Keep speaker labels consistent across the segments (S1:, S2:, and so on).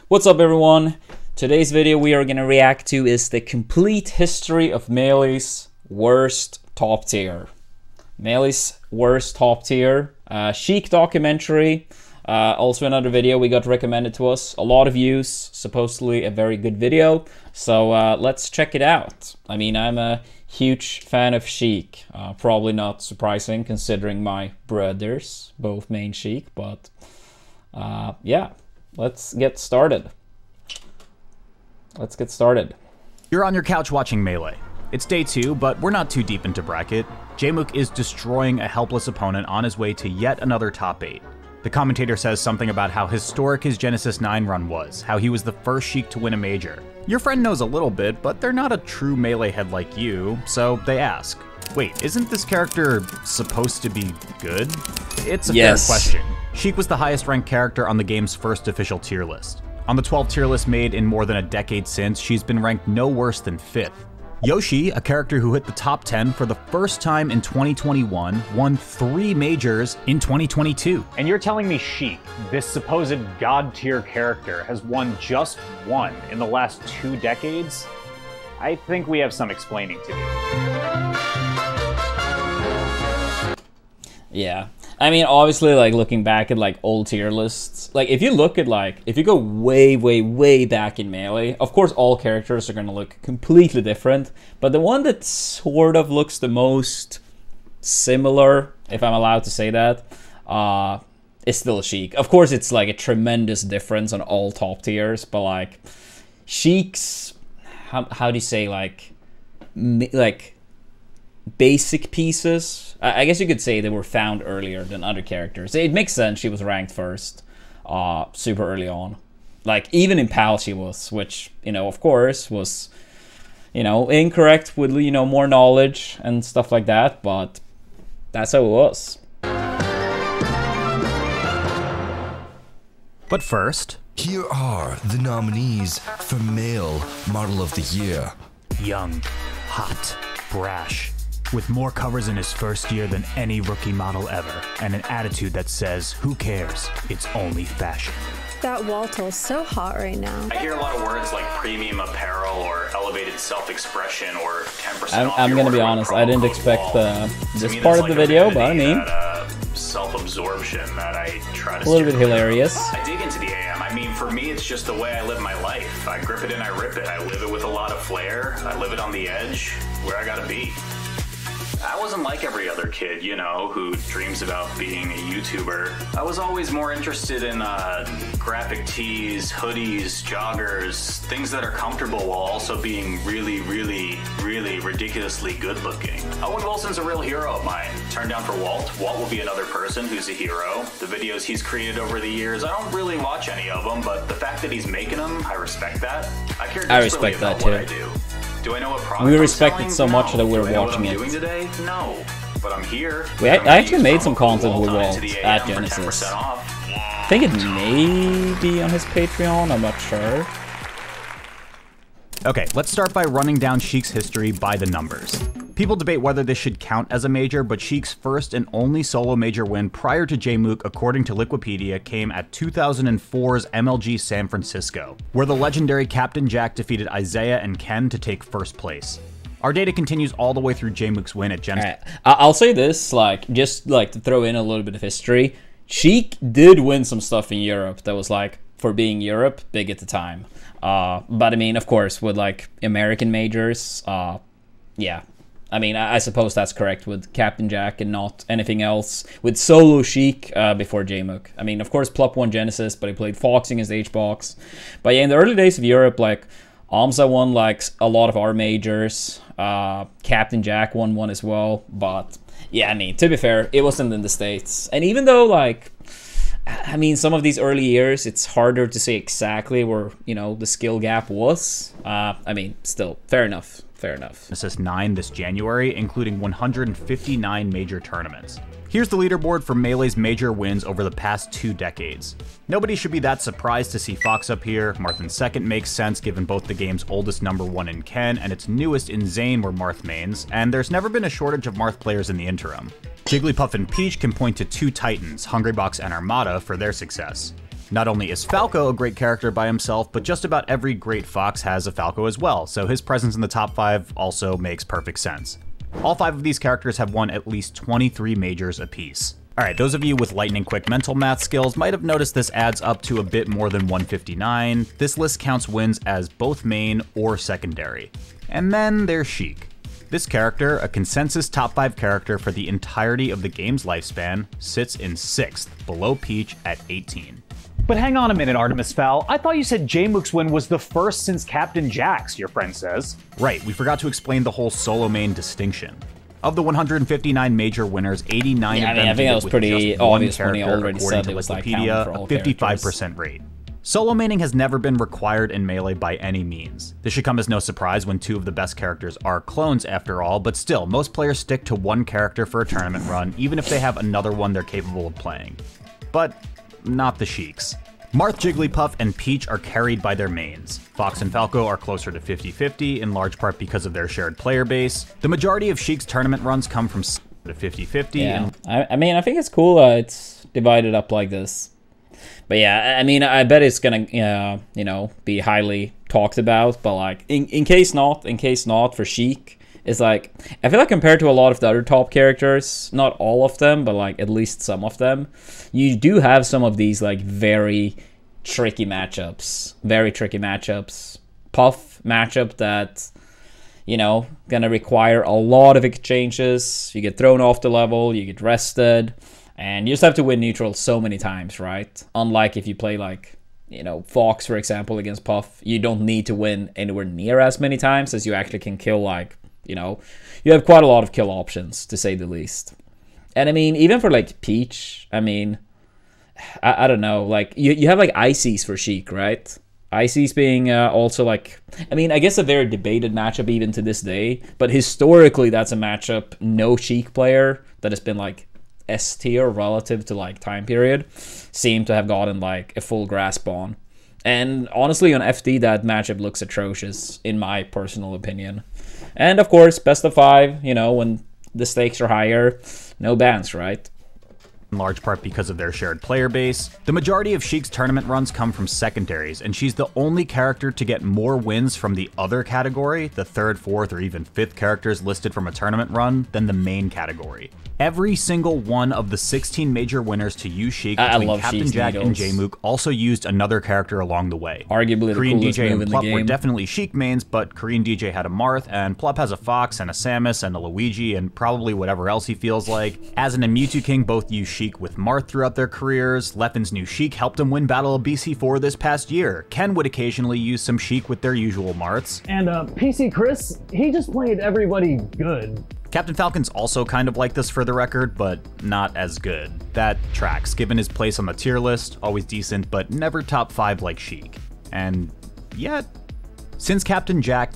S1: What's up everyone? Today's video we are going to react to is the complete history of Melee's worst top tier. Melee's worst top tier. Sheik documentary. Also another video we got recommended to us. A lot of views. Supposedly a very good video. So let's check it out. I mean, I'm a huge fan of Sheik. Probably not surprising considering my brothers both main Sheik. But yeah. Let's get started.
S2: You're on your couch watching Melee. It's day 2, but we're not too deep into bracket. Jmook is destroying a helpless opponent on his way to yet another top 8. The commentator says something about how historic his Genesis 9 run was, how he was the first Sheik to win a major. Your friend knows a little bit, but they're not a true Melee head like you, so they ask, wait, isn't this character supposed to be good? It's a fair question. Sheik was the highest ranked character on the game's first official tier list. On the 12 tier list made in more than a decade since, she's been ranked no worse than 5th. Yoshi, a character who hit the top 10 for the first time in 2021, won 3 majors in 2022.
S3: And you're telling me Sheik, this supposed god tier character, has won just 1 in the last 2 decades? I think we have some explaining to do.
S1: Yeah. I mean, obviously, like, looking back at, like, old tier lists, like, if you look at, like, if you go way back in Melee, of course, all characters are going to look completely different, but the one that sort of looks the most similar, if I'm allowed to say that, is still Sheik. Of course, it's, like, a tremendous difference on all top tiers, but, like, Sheik's, how do you say, like, basic pieces, I guess you could say they were found earlier than other characters. It makes sense she was ranked first super early on. Like, even in PAL she was, which, you know, of course was, you know, incorrect with, you know, more knowledge and stuff like that, but that's how it was.
S2: But first,
S4: here are the nominees for Male Model of the Year.
S2: Young, hot, brash, with more covers in his first year than any rookie model ever, and an attitude that says, who cares, it's only fashion.
S5: That Walto's so hot right now.
S6: I hear a lot of words like premium apparel or elevated self-expression or 10%
S1: I'm gonna be honest, I didn't expect this part of the video, but I mean,
S6: self-absorption that I try to
S1: a little bit hilarious.
S6: I dig into the AM. I mean, for me, it's just the way I live my life. I grip it and I rip it. I live it with a lot of flair. I live it on the edge, where I gotta be. I wasn't like every other kid, you know, who dreams about being a YouTuber. I was always more interested in graphic tees, hoodies, joggers, things that are comfortable while also being really ridiculously good looking. Owen Wilson's a real hero of mine. Turned down for Walt. Walt will be another person who's a hero. The videos he's created over the years, I don't really watch any of them, but the fact that he's making them, I respect that. I care desperately about what I do. Do I know what product
S1: we respect it so
S6: no.
S1: much that we're watching it.
S6: Doing today? No, but I'm here.
S1: I actually made some content with Walt at Genesis. I think it may be on his Patreon, I'm not sure.
S2: Okay, let's start by running down Sheik's history by the numbers. People debate whether this should count as a major, but Sheik's first and only solo major win prior to Jmook, according to Wikipedia, came at 2004's MLG San Francisco, where the legendary Captain Jack defeated Isaiah and Ken to take first place. Our data continues all the way through Jmook's win at Genesis.
S1: Right. I'll say this, like, just like to throw in a little bit of history. Sheik did win some stuff in Europe that was, like, for being Europe, big at the time. But I mean, of course, with like American majors, yeah. I mean, I suppose that's correct with Captain Jack and not anything else. With solo Sheik before Jmook. I mean, of course, Plup won Genesis, but he played Foxing as H-Box. But yeah, in the early days of Europe, like, Amza won like a lot of our majors. Captain Jack won one as well. But yeah, I mean, to be fair, it wasn't in the States. And even though, like, I mean, some of these early years, it's harder to say exactly where, you know, the skill gap was. I mean, still, fair enough.
S2: Genesis 9 this January, including 159 major tournaments. Here's the leaderboard for Melee's major wins over the past 2 decades. Nobody should be that surprised to see Fox up here. Marth in second makes sense given both the game's oldest #1 in Ken and its newest in Zane were Marth mains, and there's never been a shortage of Marth players in the interim. Jigglypuff and Peach can point to 2 titans, Hungrybox and Armada, for their success. Not only is Falco a great character by himself, but just about every great fox has a Falco as well, so his presence in the top 5 also makes perfect sense. All 5 of these characters have won at least 23 majors apiece. Alright, those of you with lightning quick mental math skills might have noticed this adds up to a bit more than 159. This list counts wins as both main or secondary. And then there's Sheik. This character, a consensus top 5 character for the entirety of the game's lifespan, sits in 6th, below Peach at 18.
S3: But hang on a minute, Artemis Fowl. I thought you said Jmook's win was the first since Captain Jack's, your friend says.
S2: Right, we forgot to explain the whole solo main distinction. Of the 159 major winners, 89 of them
S1: I think that was pretty obvious when he already said
S2: to
S1: it was like
S2: Wikipedia,
S1: for all
S2: a 55% rate. Solo maining has never been required in Melee by any means. This should come as no surprise when 2 of the best characters are clones after all, but still, most players stick to one character for a tournament run, even if they have another one they're capable of playing. But not the Sheiks. Marth, Jigglypuff, and Peach are carried by their mains. Fox and Falco are closer to 50-50, in large part because of their shared player base. The majority of Sheik's tournament runs come from to 50-50.
S1: Yeah, I mean, I think it's cool it's divided up like this. But yeah, I mean, I bet it's gonna, you know, be highly talked about. But like, in case not for Sheik, it's like, I feel like compared to a lot of the other top characters, not all of them, but like at least some of them, you do have some of these like very tricky matchups. Puff matchup that, you know, gonna require a lot of exchanges. You get thrown off the level, you get rested, and you just have to win neutral so many times, right? Unlike if you play like, you know, Fox, for example, against Puff, you don't need to win anywhere near as many times as you actually can kill, like, you know, you have quite a lot of kill options, to say the least. And I mean, even for like Peach, I mean, I don't know, like, you have like ICs for Sheik, right? ICs being also like, I mean, I guess a very debated matchup even to this day, but historically that's a matchup no Sheik player that has been like S tier relative to like time period seem to have gotten like a full grasp on. And honestly, on FD, that matchup looks atrocious, in my personal opinion. And of course, best of 5, you know, when the stakes are higher, no bans, right?
S2: In large part because of their shared player base. The majority of Sheik's tournament runs come from secondaries, and she's the only character to get more wins from the other category, the 3rd, 4th, or even 5th characters listed from a tournament run, than the main category. Every single one of the 16 major winners to use Sheik between Captain Jack and Jmook also used another character along the way.
S1: Arguably the
S2: Korean
S1: coolest
S2: DJ
S1: move
S2: and
S1: in the
S2: Plup
S1: game.
S2: were definitely Sheik mains, but Korean DJ had a Marth, and Plup has a Fox and a Samus and a Luigi and probably whatever else he feels like. Azin and Mewtwo King both used Sheik with Marth throughout their careers. Leffen's new Sheik helped him win Battle of BC4 this past year. Ken would occasionally use some Sheik with their usual Marths.
S7: And PC Chris, he just played everybody good.
S2: Captain Falcon's also kind of like this for the record, but not as good. That tracks, given his place on the tier list, always decent, but never top 5 like Sheik. And yet, since Captain Jack,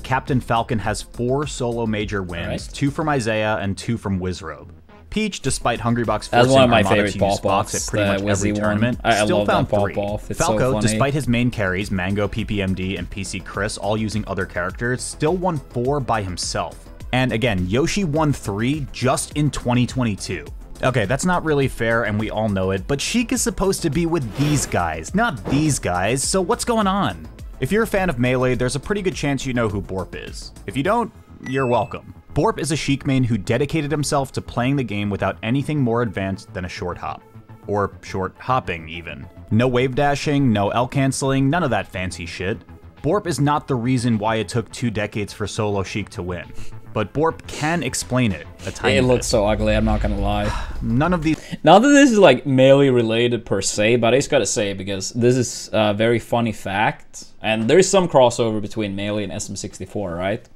S2: Captain Falcon has 4 solo major wins, 2 from Isaiah and 2 from Wizrobe. Peach, despite Hungrybox forcing
S1: one of my
S2: Armada
S1: favorite
S2: to use Fox at pretty much every tournament, still found 3. Falco, despite his main carries, Mango, PPMD, and PC Chris all using other characters, still won 4 by himself. And again, Yoshi won 3 just in 2022. Okay, that's not really fair and we all know it, but Sheik is supposed to be with these guys, not these guys, so what's going on? If you're a fan of Melee, there's a pretty good chance you know who Borp is. If you don't, you're welcome. Borp is a Sheik main who dedicated himself to playing the game without anything more advanced than a short hop. Or short hopping, even. No wave dashing, no L canceling, none of that fancy shit. Borp is not the reason why it took 2 decades for solo Sheik to win. But Borp can explain it a tiny bit.
S1: It looks so ugly, I'm not gonna lie.
S2: None of these...
S1: Not that this is like Melee related per se, but I just gotta say, because this is a very funny fact, and there's some crossover between Melee and SM64, right?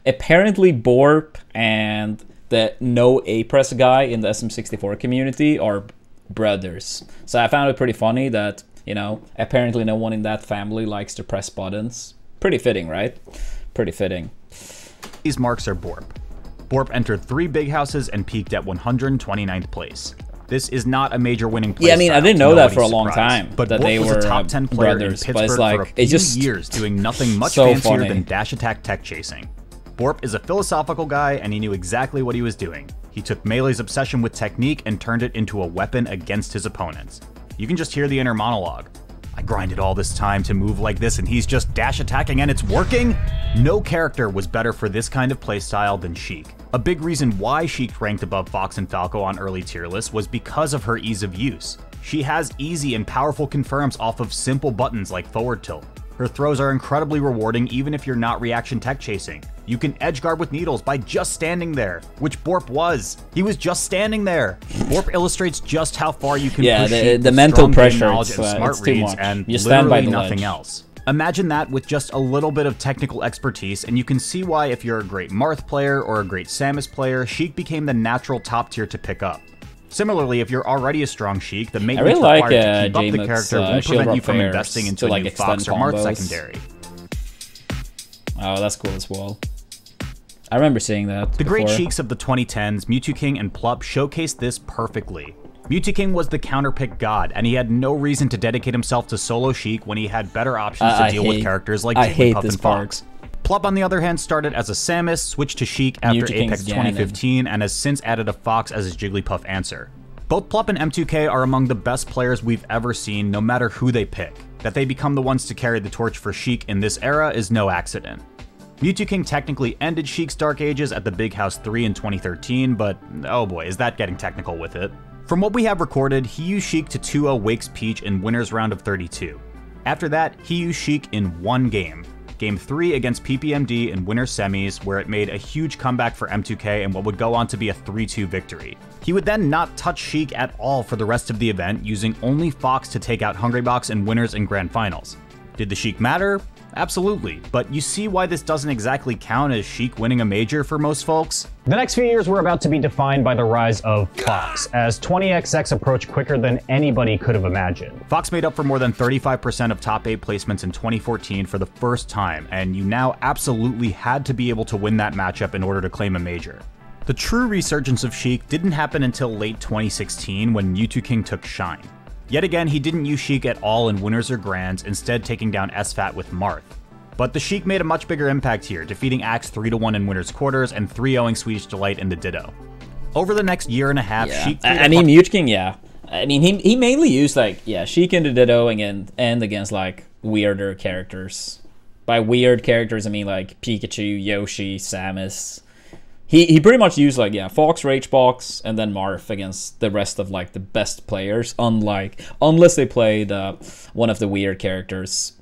S1: Apparently Borp and the no A-press guy in the SM64 community are brothers. So I found it pretty funny that, you know, apparently no one in that family likes to press buttons. Pretty fitting, right? Pretty fitting.
S2: These marks are Borp. Borp entered 3 big houses and peaked at 129th place. This is not a major winning play.
S1: Yeah, I mean, I didn't know that for a long time,
S2: but
S1: that
S2: Borp
S1: they
S2: was
S1: were
S2: a top 10 player
S1: brothers,
S2: in
S1: but it's
S2: Pittsburgh
S1: like,
S2: for a few
S1: it's just
S2: years, doing nothing much
S1: so
S2: fancier
S1: funny.
S2: than dash attack tech chasing. Borp is a philosophical guy, and he knew exactly what he was doing. He took Melee's obsession with technique and turned it into a weapon against his opponents. You can just hear the inner monologue. I grinded all this time to move like this and he's just dash attacking and it's working? No character was better for this kind of playstyle than Sheik. A big reason why Sheik ranked above Fox and Falco on early tier lists was because of her ease of use. She has easy and powerful confirms off of simple buttons like forward tilt. Her throws are incredibly rewarding even if you're not reaction tech chasing. You can edgeguard with needles by just standing there, which Borp was. He was just standing there. Borp illustrates just how far you can push
S1: the mental pressure,
S2: knowledge and smart
S1: it's too
S2: reads
S1: much.
S2: and
S1: You stand
S2: literally
S1: by the
S2: nothing
S1: ledge.
S2: else. Imagine that with just a little bit of technical expertise, and you can see why if you're a great Marth player or a great Samus player, Sheik became the natural top tier to pick up. Similarly, if you're already a strong Sheik, the maintenance
S1: really like,
S2: required to keep up the
S1: J-Muk's,
S2: character won't
S1: shield
S2: prevent you
S1: drop
S2: from
S1: fairs
S2: investing into
S1: to,
S2: a
S1: like,
S2: new Fox or
S1: extend
S2: Marth
S1: combos.
S2: secondary.
S1: Oh, that's cool as well. I remember seeing that.
S2: The great
S1: before.
S2: Sheiks of the 2010s, Mewtwo King and Plup, showcased this perfectly. Mewtwo King was the counterpick god, and he had no reason to dedicate himself to solo Sheik when he had better options to deal with characters like Jigglypuff and Fox. Plup, on the other hand, started as a Samus, switched to Sheik after
S1: Mewtwo
S2: Apex
S1: King's
S2: 2015, and has since added a Fox as his Jigglypuff answer. Both Plup and M2K are among the best players we've ever seen, no matter who they pick. That they become the ones to carry the torch for Sheik in this era is no accident. Mewtwo King technically ended Sheik's Dark Ages at the Big House 3 in 2013, but oh boy, is that getting technical with it. From what we have recorded, he used Sheik to 2-0 Wakes Peach in winner's round of 32. After that, he used Sheik in one game. Game 3 against PPMD in winner semis, where it made a huge comeback for M2K and what would go on to be a 3-2 victory. He would then not touch Sheik at all for the rest of the event, using only Fox to take out Hungrybox in winners and grand finals. Did the Sheik matter? Absolutely, but you see why this doesn't exactly count as Sheik winning a major for most folks?
S3: The next few years were about to be defined by the rise of Fox, as 20XX approached quicker than anybody could have imagined.
S2: Fox made up for more than 35% of top 8 placements in 2014 for the first time, and you now absolutely had to be able to win that matchup in order to claim a major. The true resurgence of Sheik didn't happen until late 2016 when Mewtwo King took Shine. Yet again, he didn't use Sheik at all in winners or grands, instead taking down SFAT with Marth. But the Sheik made a much bigger impact here, defeating Axe 3-1 in winners quarters and 3-0ing Swedish Delight in the Ditto. Over the next year and a half, Sheik...
S1: I mean, Mewtwo King, yeah. I mean, he mainly used, like, Sheik in the Ditto and against, like, weirder characters. By weird characters, I mean, like, Pikachu, Yoshi, Samus... He pretty much used, like, Fox, Ragebox, and then Marth against the rest of, like, the best players, unless they played one of the weird characters.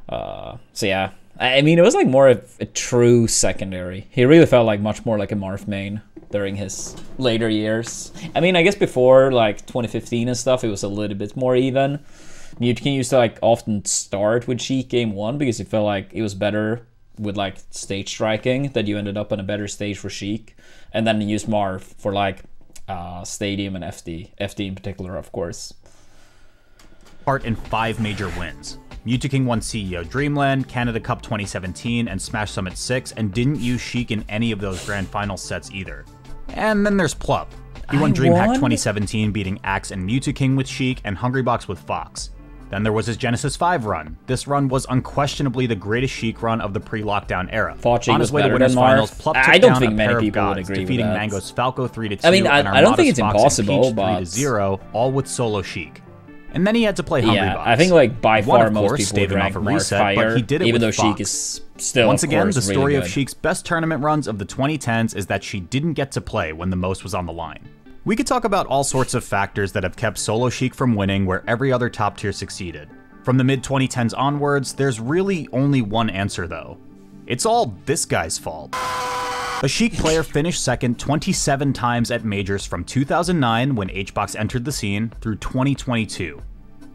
S1: So yeah, I mean, it was, like, more of a true secondary. He really felt like much more like a Marth main during his later years. I mean, I guess before, like, 2015 and stuff, it was a little bit more even. Mewtwo King used to, like, often start with Sheik game 1 because he felt like it was better with, like, stage striking, that you ended up on a better stage for Sheik, and then you use Marth for, like, Stadium and FD in particular, of course.
S2: Part in 5 major wins. Mewtwo King won CEO Dreamland, Canada Cup 2017, and Smash Summit 6, and didn't use Sheik in any of those grand final sets either. And then there's Plup. He won DreamHack 2017, beating Axe and Mewtwo King with Sheik, and Hungrybox with Fox. Then there was his Genesis 5 run. This run was unquestionably the greatest Sheik run of the pre-lockdown era.
S1: On
S2: his way to winners finals, Plup took
S1: I don't
S2: down
S1: think
S2: a
S1: many
S2: pair of
S1: people would
S2: gods,
S1: agree with
S2: defeating
S1: that.
S2: Mango's Falco 3-2,
S1: I mean,
S2: and
S1: I don't think it's
S2: Armada's Fox and
S1: impossible,
S2: Peach
S1: but
S2: 3-0, all with solo Sheik. And then he had to play Hungrybox.
S1: Yeah, I think, like, by
S2: He won,
S1: far
S2: of
S1: most
S2: course,
S1: people would
S2: staving
S1: rank
S2: off a
S1: Marth
S2: reset,
S1: higher,
S2: but he did it
S1: even though
S2: with
S1: Sheik
S2: Fox.
S1: is still,
S2: Once
S1: of
S2: again,
S1: course,
S2: the story
S1: really
S2: of
S1: good.
S2: Sheik's best tournament runs of the 2010s is that she didn't get to play when the most was on the line. We could talk about all sorts of factors that have kept solo Sheik from winning where every other top tier succeeded. From the mid-2010s onwards, there's really only one answer though. It's all this guy's fault. A Sheik player finished second 27 times at majors from 2009 when HBox entered the scene through 2022.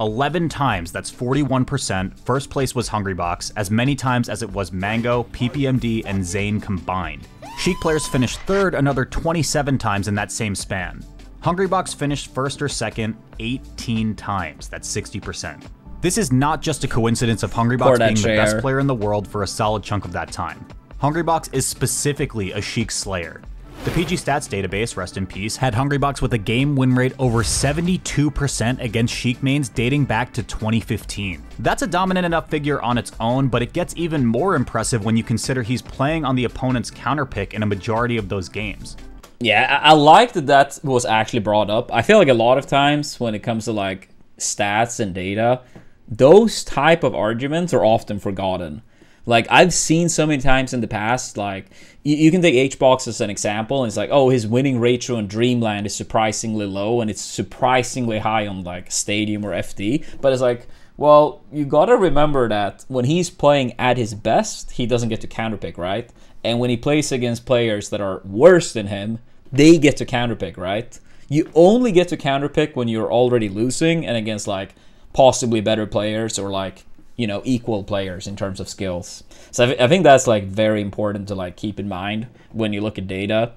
S2: 11 times, that's 41%, first place was Hungrybox, as many times as it was Mango, PPMD, and Zane combined. Sheik players finished third another 27 times in that same span. Hungrybox finished first or second 18 times, that's 60%. This is not just a coincidence of Hungrybox being the best player in the world for a solid chunk of that time. Hungrybox is specifically a Sheik slayer. The PG Stats database, rest in peace, had Hungrybox with a game win rate over 72% against Sheik mains dating back to 2015. That's a dominant enough figure on its own, but it gets even more impressive when you consider he's playing on the opponent's counterpick in a majority of those games.
S1: Yeah, I like that was actually brought up. I feel like a lot of times when it comes to, like, stats and data, those type of arguments are often forgotten. Like, I've seen so many times in the past, like, you can take HBox as an example, and it's like, oh, his winning ratio on Dreamland is surprisingly low, and it's surprisingly high on, like, Stadium or FD. But it's like, well, you gotta remember that when he's playing at his best, he doesn't get to counterpick, right? And when he plays against players that are worse than him, they get to counterpick, right? You only get to counterpick when you're already losing and against, like, possibly better players or, like, you know, equal players in terms of skills. So I think that's, like, very important to, like, keep in mind when you look at data.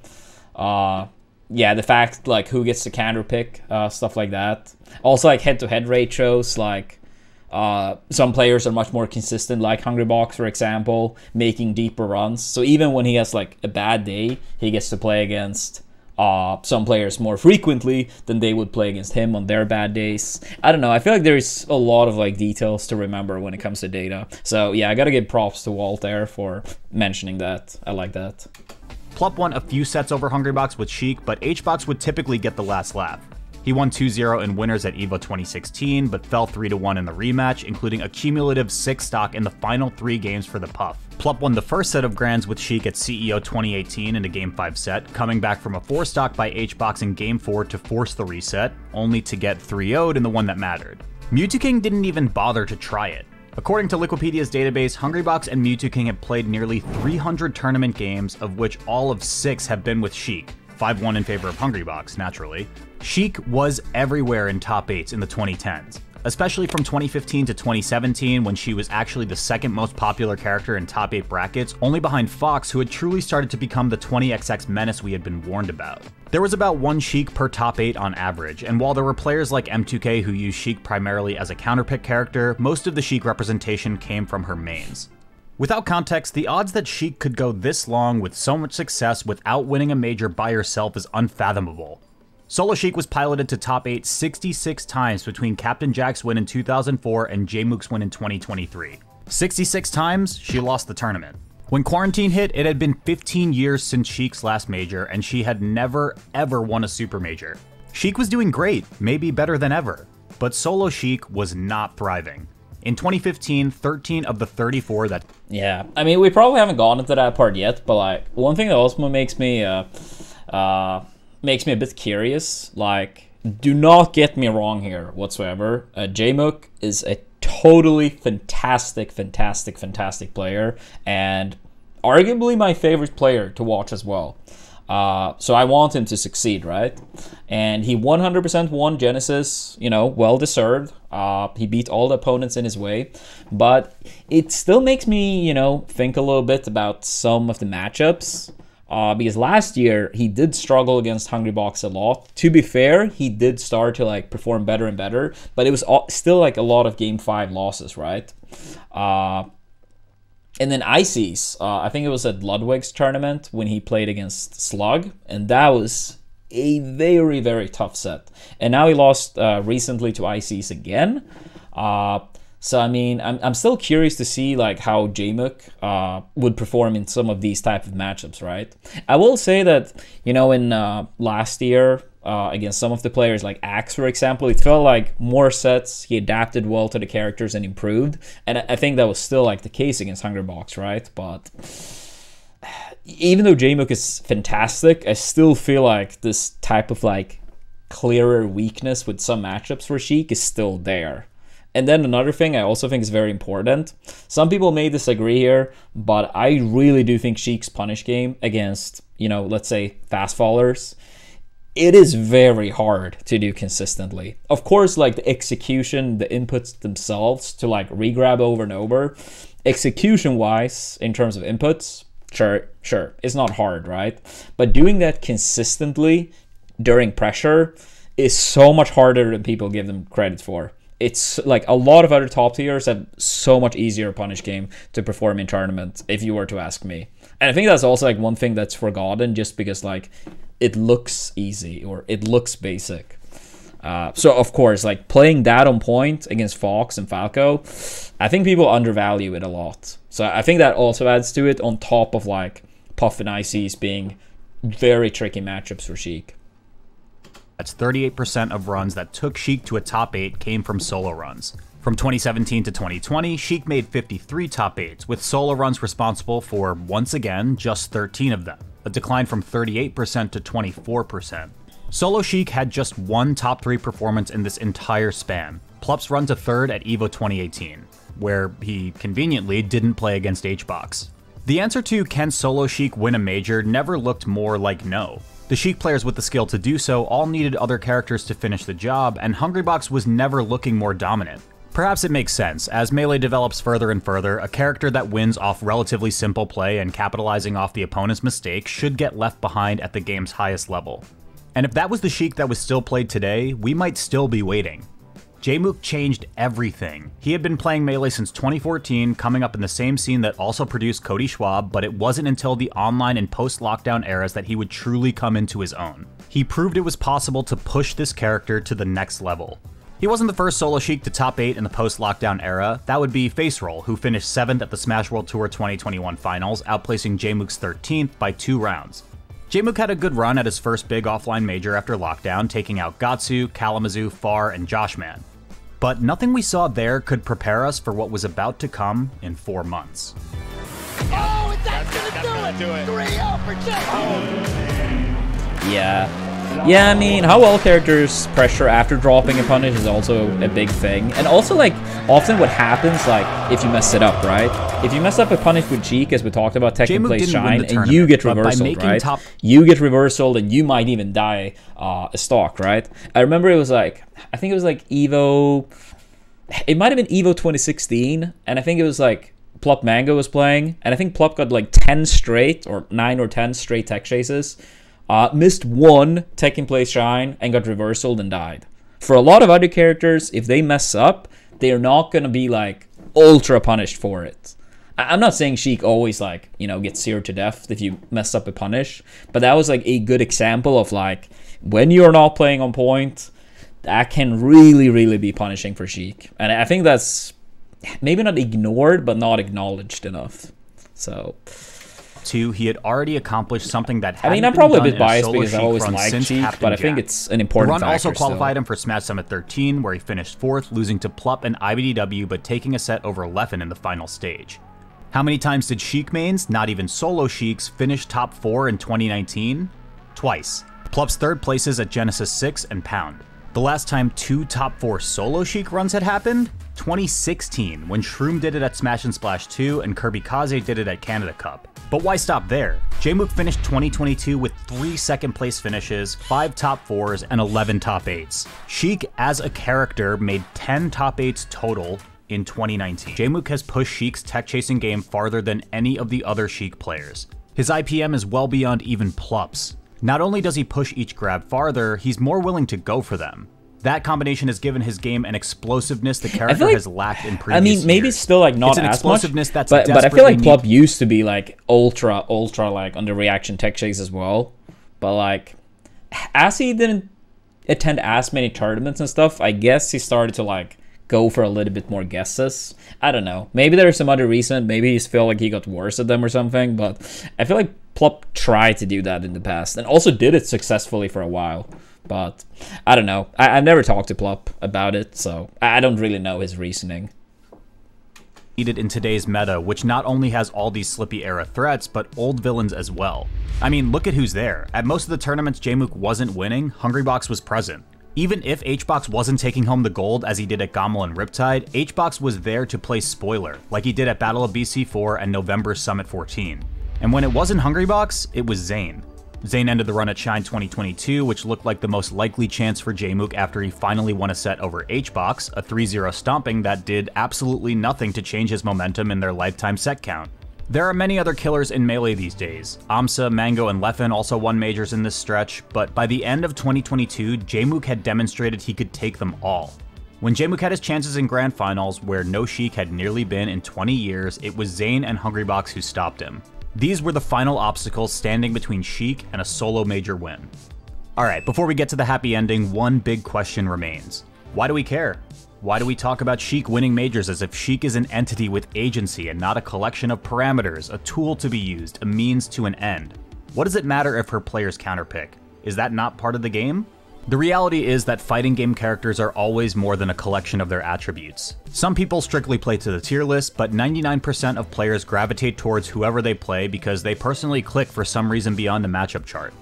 S1: Yeah, the fact, like, who gets to counterpick, stuff like that. Also, like, head-to-head ratios, like, some players are much more consistent, like Hungrybox, for example, making deeper runs. So even when he has, like, a bad day, he gets to play against some players more frequently than they would play against him on their bad days. I don't know. I feel like there's a lot of, like, details to remember when it comes to data. So yeah, I gotta give props to Walt there for mentioning that. I like that.
S2: Plup won a few sets over Hungrybox with Sheik, but HBox would typically get the last laugh. He won 2-0 in winners at EVO 2016, but fell 3-1 in the rematch, including a cumulative 6 stock in the final 3 games for the Puff. Plup won the first set of Grands with Sheik at CEO 2018 in a Game 5 set, coming back from a 4 stock by HBox in Game 4 to force the reset, only to get 3-0'd in the one that mattered. Mewtwo didn't even bother to try it. According to Liquipedia's database, Hungrybox and Mewtwo have played nearly 300 tournament games, of which all of 6 have been with Sheik. 5-1 in favor of Hungrybox, naturally. Sheik was everywhere in top 8s in the 2010s, especially from 2015 to 2017 when she was actually the second most popular character in top 8 brackets, only behind Fox, who had truly started to become the 20XX menace we had been warned about. There was about 1 Sheik per top 8 on average, and while there were players like M2K who used Sheik primarily as a counterpick character, most of the Sheik representation came from her mains. Without context, the odds that Sheik could go this long with so much success without winning a major by herself is unfathomable. Solo Sheik was piloted to top 8 66 times between Captain Jack's win in 2004 and Jmook's win in 2023. 66 times, she lost the tournament. When quarantine hit, it had been 15 years since Sheik's last major, and she had never ever won a super major. Sheik was doing great, maybe better than ever, but Solo Sheik was not thriving. In 2015, 13 of the 34 that...
S1: Yeah, I mean, we probably haven't gone into that part yet, but, like, one thing that also makes me a bit curious, like, do not get me wrong here whatsoever. Jmook is a totally fantastic player, and arguably my favorite player to watch as well. So I want him to succeed, right? And he 100% won Genesis, you know, well deserved. He beat all the opponents in his way, but it still makes me, you know, think a little bit about some of the matchups. Because last year he did struggle against Hungrybox a lot. To be fair, he did start to, like, perform better and better, but it was still, like, a lot of Game 5 losses, right? And then Ices, I think it was at Ludwig's tournament when he played against Slug, and that was a very, very tough set. And now he lost recently to Ices again. So, I mean, I'm still curious to see, like, how Jmook would perform in some of these type of matchups, right? I will say that, you know, in last year, against some of the players like Axe, for example, it felt like more sets, he adapted well to the characters and improved. And I think that was still, like, the case against Hungrybox, right? But even though Jmook is fantastic, I still feel like this type of, like, clearer weakness with some matchups for Sheik is still there. And then another thing I also think is very important. Some people may disagree here, but I really do think Sheik's punish game against, you know, let's say fast fallers, it is very hard to do consistently. Of course, like, the execution, the inputs themselves to, like, regrab over and over, execution-wise, in terms of inputs, sure, it's not hard, right? But doing that consistently during pressure is so much harder than people give them credit for. It's like a lot of other top tiers have so much easier punish game to perform in tournament, if you were to ask me. And I think that's also, like, one thing that's forgotten just because, like, it looks easy or it looks basic. So of course, like, playing that on point against Fox and Falco, I think people undervalue it a lot. So I think that also adds to it, on top of, like, Puff and Ices being very tricky matchups for Sheik.
S2: That's 38% of runs that took Sheik to a top 8 came from solo runs. From 2017 to 2020, Sheik made 53 top 8s, with solo runs responsible for, once again, just 13 of them, a decline from 38% to 24%. Solo Sheik had just one top 3 performance in this entire span, Plup's run to 3rd at EVO 2018, where he conveniently didn't play against HBox. The answer to can Solo Sheik win a major never looked more like no. The Sheik players with the skill to do so all needed other characters to finish the job, and Hungrybox was never looking more dominant. Perhaps it makes sense, as Melee develops further and further, a character that wins off relatively simple play and capitalizing off the opponent's mistake should get left behind at the game's highest level. And if that was the Sheik that was still played today, we might still be waiting. Jmook changed everything. He had been playing Melee since 2014, coming up in the same scene that also produced Cody Schwab, but it wasn't until the online and post-lockdown eras that he would truly come into his own. He proved it was possible to push this character to the next level. He wasn't the first solo Sheik to top 8 in the post-lockdown era. That would be Faceroll, who finished 7th at the Smash World Tour 2021 finals, outplacing Jmook's 13th by 2 rounds. Jmook had a good run at his first big offline major after lockdown, taking out Gatsu, Kalamazoo, Far, and Joshman. But nothing we saw there could prepare us for what was about to come in 4 months.
S8: Oh, and that's gonna do it! 3-0 for Jmook!
S1: Yeah, I mean, how well characters pressure after dropping a punish is also a big thing. And also, like, often what happens, like, if you mess it up, right? If you mess up a punish with Cheek, as we talked about, Tekken plays Shine, and you get reversaled, right? You get reversaled, and you might even die a stock, right? I remember it was like, I think it was like EVO... It might have been EVO 2016, and I think it was like Plup Mango was playing, and I think Plup got like 10 straight, or 9 or 10 straight tech chases. Missed one Tekken Play Shine and got reversaled and died. For a lot of other characters, if they mess up, they're not going to be like ultra punished for it. I'm not saying Sheik always like, you know, gets seared to death if you mess up a punish, but that was like a good example of like when you're not playing on point, that can really be punishing for Sheik. And I think that's maybe not ignored, but not acknowledged enough. So...
S2: He had already accomplished something that
S1: I'm probably a bit biased because I always liked Sheik, but I think it's an important factor.
S2: The run also qualified him for Smash Summit 13, where he finished 4th, losing to Plup and IBDW, but taking a set over Leffen in the final stage. How many times did Sheik mains, not even solo Sheiks, finish top 4 in 2019? Twice. Plup's 3rd places at Genesis 6 and Pound. The last time 2 top 4 solo Sheik runs had happened? 2016, when Shroom did it at Smash and Splash 2 and Kirby Kaze did it at Canada Cup. But why stop there? Jmook finished 2022 with 3 second place finishes, 5 top 4s, and 11 top 8s. Sheik, as a character, made 10 top 8s total in 2019. Jmook has pushed Sheik's tech chasing game farther than any of the other Sheik players. His IPM is well beyond even Plup's. Not only does he push each grab farther, he's more willing to go for them. That combination has given his game an explosiveness the character has lacked in previous years.
S1: Maybe it's still like not as much,
S2: that's
S1: but I feel like Plup used to be like ultra like on the reaction tech chase as well. But like, as he didn't attend as many tournaments and stuff, I guess he started to like go for a little bit more guesses. I don't know. Maybe there's some other reason. Maybe he felt like he got worse at them or something. But I feel like Plup tried to do that in the past and also did it successfully for a while. But I don't know. I've never talked to Plup about it, so I don't really know his reasoning.
S2: Needed in today's meta, which not only has all these Slippy era threats, but old villains as well. I mean, look at who's there. At most of the tournaments Jmook wasn't winning, Hungrybox was present. Even if HBox wasn't taking home the gold as he did at Gommel and Riptide, HBox was there to play spoiler, like he did at Battle of BC4 and November Summit 14. And when it wasn't Hungrybox, it was Zane. Zane ended the run at Shine 2022, which looked like the most likely chance for Jmook after he finally won a set over HBox, a 3-0 stomping that did absolutely nothing to change his momentum in their lifetime set count. There are many other killers in Melee these days. Amsa, Mango, and Leffen also won majors in this stretch, but by the end of 2022, Jmook had demonstrated he could take them all. When Jmook had his chances in Grand Finals, where no Sheik had nearly been in 20 years, it was Zane and Hungrybox who stopped him. These were the final obstacles standing between Sheik and a solo major win. Alright, before we get to the happy ending, one big question remains. Why do we care? Why do we talk about Sheik winning majors as if Sheik is an entity with agency and not a collection of parameters, a tool to be used, a means to an end? What does it matter if her players counterpick? Is that not part of the game? The reality is that fighting game characters are always more than a collection of their attributes. Some people strictly play to the tier list, but 99% of players gravitate towards whoever they play because they personally click for some reason beyond the matchup chart.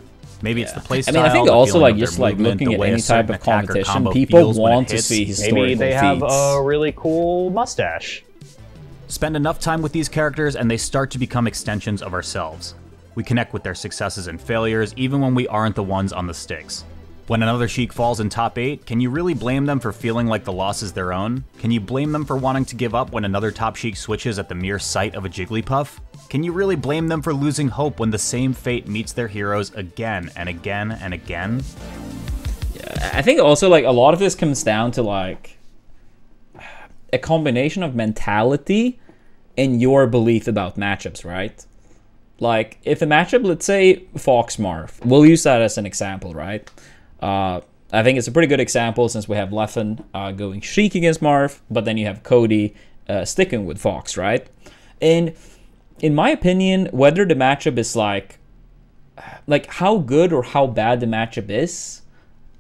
S2: Maybe it's the playstyle.
S1: I mean, I think also like just like looking at any type of competition, people want to see historical
S3: Maybe they have
S1: feats.
S3: a really cool mustache.
S2: Spend enough time with these characters and they start to become extensions of ourselves. We connect with their successes and failures even when we aren't the ones on the sticks. When another Sheik falls in top 8, can you really blame them for feeling like the loss is their own? Can you blame them for wanting to give up when another top Sheik switches at the mere sight of a Jigglypuff? Can you really blame them for losing hope when the same fate meets their heroes again and again and again?
S1: Yeah, I think also like a lot of this comes down to like a combination of mentality and your belief about matchups, right? Like if a matchup, let's say Fox Marth, we'll use that as an example, right? I think it's a pretty good example since we have Leffen going Sheik against Marth, but then you have Cody sticking with Fox, right? And in my opinion, whether the matchup is like how good or how bad the matchup is,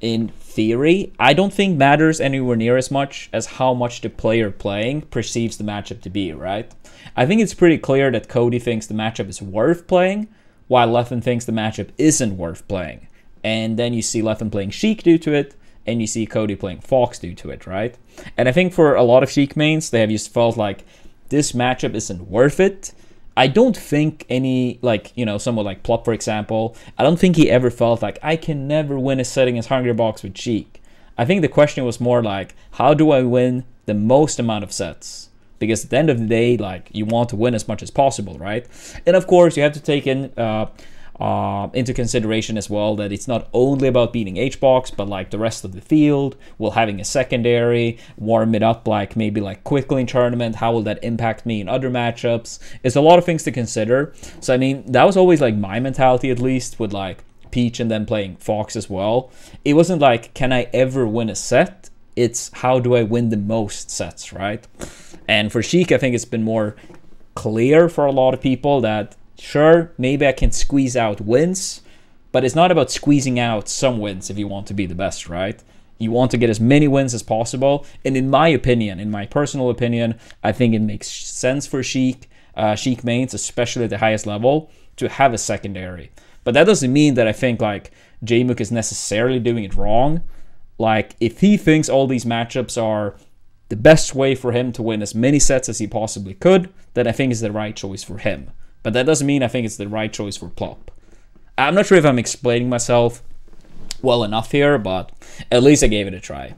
S1: in theory, I don't think matters anywhere near as much as how much the player playing perceives the matchup to be, right? I think it's pretty clear that Cody thinks the matchup is worth playing, while Leffen thinks the matchup isn't worth playing. And then you see Leffen playing Sheik due to it, and you see Cody playing Fox due to it, right? And I think for a lot of Sheik mains, they have just felt like this matchup isn't worth it. I don't think any, like, you know, someone like Plop, for example, I don't think he ever felt like, I can never win a set against Hungrybox with Sheik. I think the question was more like, how do I win the most amount of sets? Because at the end of the day, like, you want to win as much as possible, right? And of course, you have to take in into consideration as well that it's not only about beating H-Box, but like the rest of the field, while having a secondary, warm it up like maybe like quickly in tournament, how will that impact me in other matchups? It's a lot of things to consider. So I mean, that was always like my mentality, at least with like Peach and then playing Fox as well. It wasn't like, can I ever win a set? It's how do I win the most sets, right? And for Sheik, I think it's been more clear for a lot of people that sure, maybe I can squeeze out wins, but it's not about squeezing out some wins if you want to be the best, right? You want to get as many wins as possible. And in my opinion, in my personal opinion, I think it makes sense for Sheik mains, especially at the highest level, to have a secondary. But that doesn't mean that I think like Jmook is necessarily doing it wrong. Like if he thinks all these matchups are the best way for him to win as many sets as he possibly could, then I think it's the right choice for him. But that doesn't mean I think it's the right choice for Plop. I'm not sure if I'm explaining myself well enough here, but at least I gave it a try.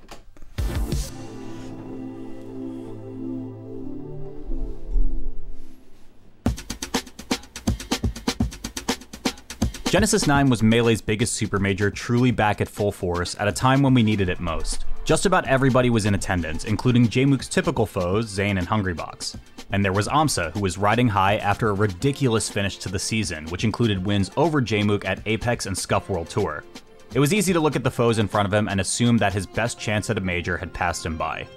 S2: Genesis 9 was Melee's biggest super major truly back at full force at a time when we needed it most. Just about everybody was in attendance, including Jmook's typical foes, Zayn and Hungrybox. And there was Amsa, who was riding high after a ridiculous finish to the season, which included wins over Jmook at Apex and Scuff World Tour. It was easy to look at the foes in front of him and assume that his best chance at a major had passed him by.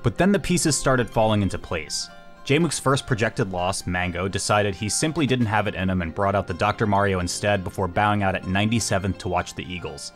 S2: But then the pieces started falling into place. Jmook's first projected loss, Mango, decided he simply didn't have it in him and brought out the Dr. Mario instead before bowing out at 97th to watch the Eagles.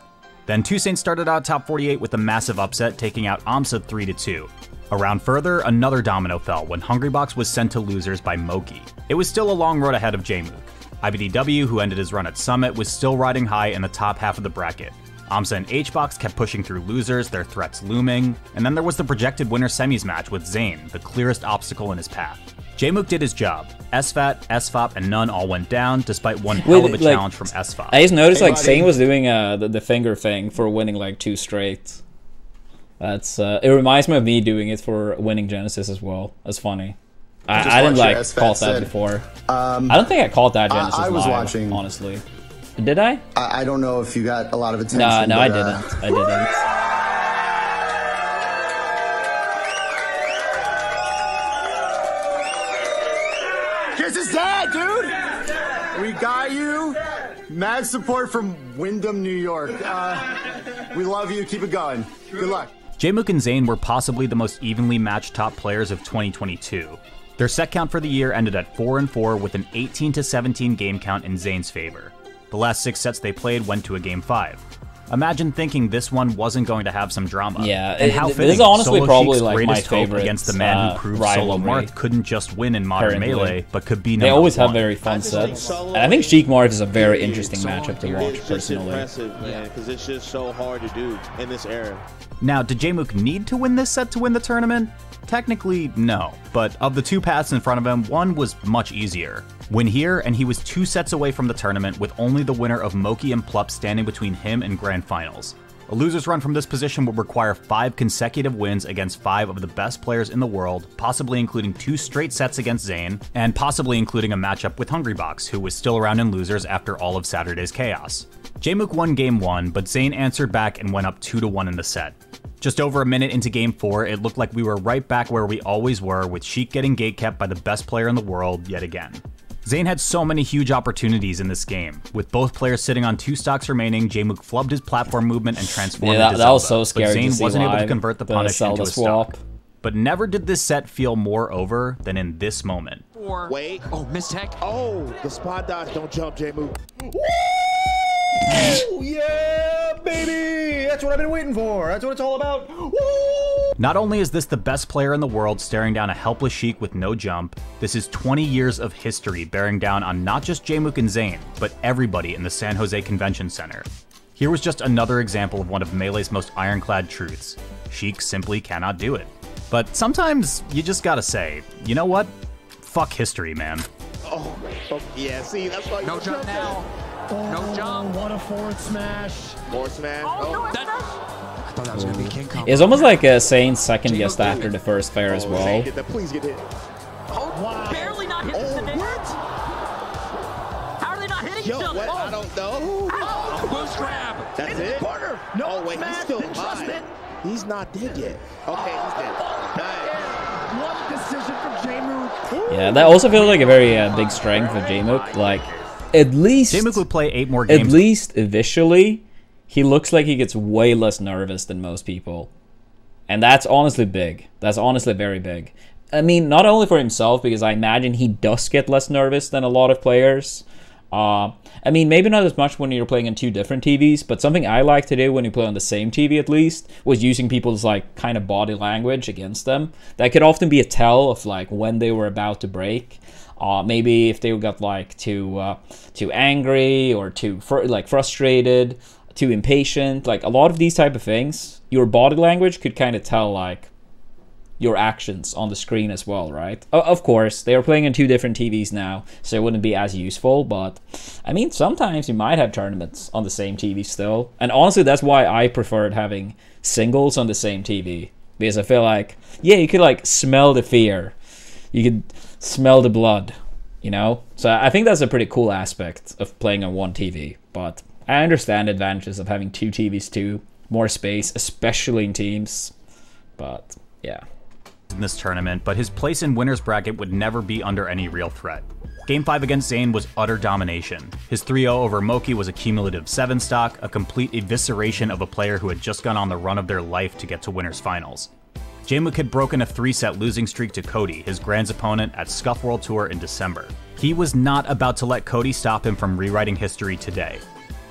S2: Then Toussaint started out top 48 with a massive upset, taking out Amsa 3-2. A round further, another domino fell when Hungrybox was sent to losers by Moki. It was still a long road ahead of Jmook. IBDW, who ended his run at Summit, was still riding high in the top half of the bracket. Amsa and H-Box kept pushing through losers, their threats looming, and then there was the projected winner semis match with Zayn, the clearest obstacle in his path. Jmook did his job. SFAT, SFOP, and None all went down, despite one hell of a challenge from SFOP.
S1: I just noticed like Zayn was doing the finger thing for winning like 2 straight. That's it reminds me of me doing it for winning Genesis as well. That's funny. I didn't like call that before. I don't think I called that Genesis
S9: I was
S1: live,
S9: watching.
S1: Honestly. Did I?
S9: I don't know if you got a lot of attention.
S1: No,
S9: but,
S1: I didn't. I
S9: didn't. Kiss his dad, dude! We got you. Mad support from Wyndham, New York. We love you. Keep it going. Good luck.
S2: Jmook and Zayn were possibly the most evenly matched top players of 2022. Their set count for the year ended at 4-4 with an 18-17 game count in Zayn's favor. The last 6 sets they played went to a Game 5. Imagine thinking this one wasn't going to have some drama.
S1: Yeah,
S2: and how
S1: this
S2: fitting.
S1: is honestly
S2: Solo
S1: probably
S2: Sheik's
S1: like my
S2: greatest hope
S1: favorite
S2: against the man who proved Solo
S1: rivalry
S2: Marth couldn't just win in modern
S1: currently.
S2: Melee, but could be
S1: They
S2: number
S1: always have
S2: one.
S1: very fun sets, and I think Sheik Marth is a very interesting matchup to watch
S10: It's
S1: personally.
S10: impressive, man, because it's just so hard to do in this era.
S2: Now, did Jmook need to win this set to win the tournament? Technically, no. But of the two paths in front of him, one was much easier. Win here, and he was 2 sets away from the tournament with only the winner of Moki and Plup standing between him and Grand Finals. A loser's run from this position would require 5 consecutive wins against 5 of the best players in the world, possibly including 2 straight sets against Zayn, and possibly including a matchup with Hungrybox, who was still around in losers after all of Saturday's chaos. Jmook won Game 1, but Zayn answered back and went up 2-1 in the set. Just over a minute into Game 4, it looked like we were right back where we always were, with Sheik getting gatekept by the best player in the world yet again. Zayn had so many huge opportunities in this game. With both players sitting on 2 stocks remaining, Jmook flubbed his platform movement and transformed into
S1: that was
S2: Zelda,
S1: so scary
S2: but
S1: to
S2: Zayn
S1: see
S2: wasn't able to
S1: live,
S2: convert the
S1: the
S2: punish
S1: Zelda
S2: into a
S1: swap.
S2: stock. But never did this set feel more over than in this moment.
S10: Wait.
S11: Oh, miss tech.
S10: Oh, the spot dodge. Don't jump, Jmook.
S9: Oh, yeah, baby! That's what I've been waiting for. That's what it's all about. Woo!
S2: Not only is this the best player in the world staring down a helpless Sheik with no jump, this is 20 years of history bearing down on not just Jmook and Zayn, but everybody in the San Jose Convention Center. Here was just another example of one of Melee's most ironclad truths. Sheik simply cannot do it. But sometimes you just gotta say, you know what? Fuck history, man.
S10: Oh, yeah, see, that's why
S11: No jump now. No jump.
S7: What a forward smash.
S10: More smash.
S11: I thought that was going to be King Kong.
S1: It's almost like a Zayn second guessed after the first fair as well.
S10: Get that. Please get hit.
S8: Oh, barely not hitting the net.
S10: What?
S8: How are they not hitting
S10: Yo,
S8: each other?
S10: what? I don't know.
S11: Boost grab.
S10: That's it?
S7: Corner. No,
S10: Oh, wait, he's still
S7: trust
S10: alive.
S7: it.
S10: He's not dead yet. Okay, he's dead. Nice.
S7: What decision from Jmook.
S1: Yeah, that also feels like a very big strength of Jmook. Like, at least
S2: Jmook would play 8 more games.
S1: At least visually, he looks like he gets way less nervous than most people. And that's honestly big. That's honestly very big. I mean, not only for himself, because I imagine he does get less nervous than a lot of players. I mean, maybe not as much when you're playing on 2 different TVs, but something I like to do when you play on the same TV at least, was using people's like kind of body language against them. That could often be a tell of like when they were about to break. Maybe if they got like too angry or too frustrated, too impatient, like a lot of these type of things, your body language could kind of tell like your actions on the screen as well, right? Of course, they are playing on 2 different TVs now, so it wouldn't be as useful, but I mean, sometimes you might have tournaments on the same TV still. And honestly, that's why I preferred having singles on the same TV, because I feel like, yeah, you could like smell the fear. You could smell the blood, you know? So I think that's a pretty cool aspect of playing on 1 TV, but I understand the advantages of having 2 TVs too, more space, especially in teams, but yeah.
S2: In this tournament, but his place in winner's bracket would never be under any real threat. Game 5 against Zayn was utter domination. His 3-0 over Moki was a cumulative 7 stock, a complete evisceration of a player who had just gone on the run of their life to get to winners finals. Jmook had broken a 3-set losing streak to Cody, his Grands opponent at Scuff World Tour in December. He was not about to let Cody stop him from rewriting history today.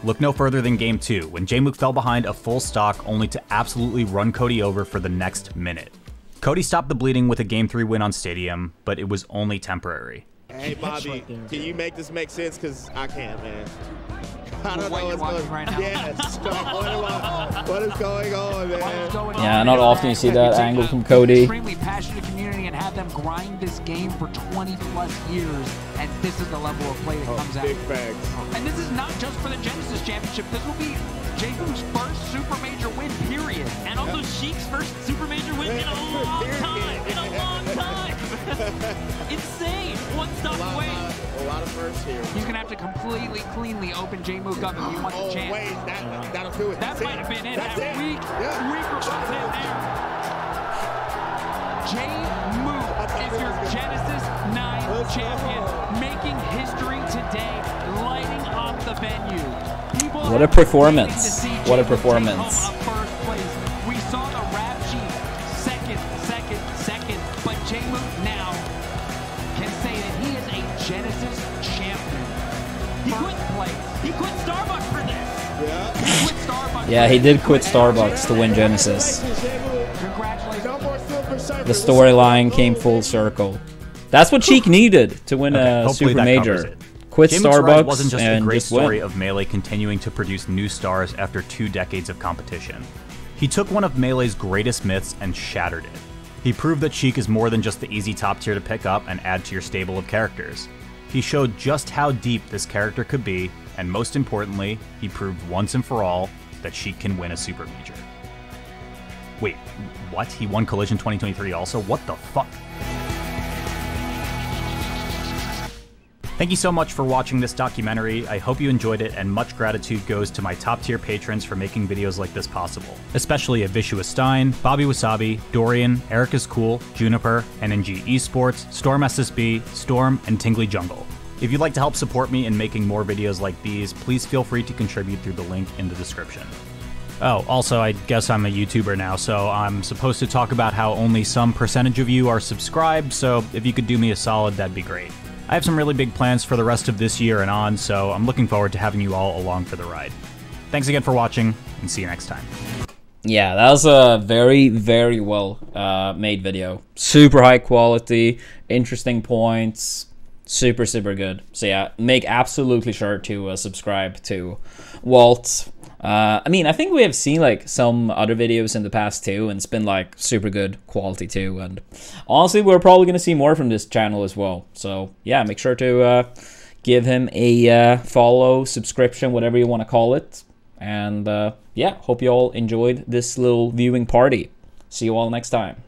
S2: Look no further than Game 2, when Jmook fell behind a full stock only to absolutely run Cody over for the next minute. Cody stopped the bleeding with a Game 3 win on Stadium, but it was only temporary.
S10: Hey, Bobby, can you make this make sense? Because I can't, man. I don't know what's going on right now. Yes. What is going on, man?
S1: Yeah, not often you see that angle from Cody.
S11: Extremely passionate community and have them grind this game for 20+ years, and this is the level of play that comes out.
S10: Big facts.
S11: And this is not just for the Genesis Championship. This will be Jacob's first Super Major win, period.
S8: And also Sheik's first Super Major win in a long time. In a long time. Insane. 1 stock away.
S10: A lot of firsts here.
S11: He's going to have to completely, cleanly open Jmook up if he wants a chance.
S10: Wait, that'll do it.
S11: That might have been it.
S10: That's
S11: That
S10: it.
S11: weak reversal in there. Jmook is your Genesis 9 champion, making history today, lighting up the venue. People
S1: What a performance. What a performance.
S11: First place. We saw the rap sheet second, but Jmook now can say that he is a Genesis champion.
S8: He quit Starbucks for this.
S1: Yeah, he did quit Starbucks to win Genesis. The storyline came full circle. That's what Sheik needed to win a super major. Quit Starbucks
S2: wasn't just
S1: and
S2: a great
S1: just
S2: story
S1: win.
S2: of Melee continuing to produce new stars after 2 decades of competition. He took one of Melee's greatest myths and shattered it. He proved that Sheik is more than just the easy top tier to pick up and add to your stable of characters. He showed just how deep this character could be, and most importantly, he proved once and for all that Sheik can win a super major. Wait, what? He won Collision 2023 also? What the fuck? Thank you so much for watching this documentary. I hope you enjoyed it, and much gratitude goes to my top tier patrons for making videos like this possible, especially Avishua Stein, Bobby Wasabi, Dorian, Eric is Cool, Juniper, NNG Esports, Storm SSB, Storm, and Tingly Jungle. If you'd like to help support me in making more videos like these, please feel free to contribute through the link in the description. Oh, also, I guess I'm a YouTuber now, so I'm supposed to talk about how only some percentage of you are subscribed, so if you could do me a solid, that'd be great. I have some really big plans for the rest of this year and on, so I'm looking forward to having you all along for the ride. Thanks again for watching, and see you next time.
S1: Yeah, that was a very, very well made video. Super high quality, interesting points, super, super good. So yeah, make absolutely sure to subscribe to Walt. I mean, I think we have seen like some other videos in the past too, and it's been like super good quality too. And honestly, we're probably going to see more from this channel as well. So yeah, make sure to give him a follow, subscription, whatever you want to call it. And yeah, hope you all enjoyed this little viewing party. See you all next time.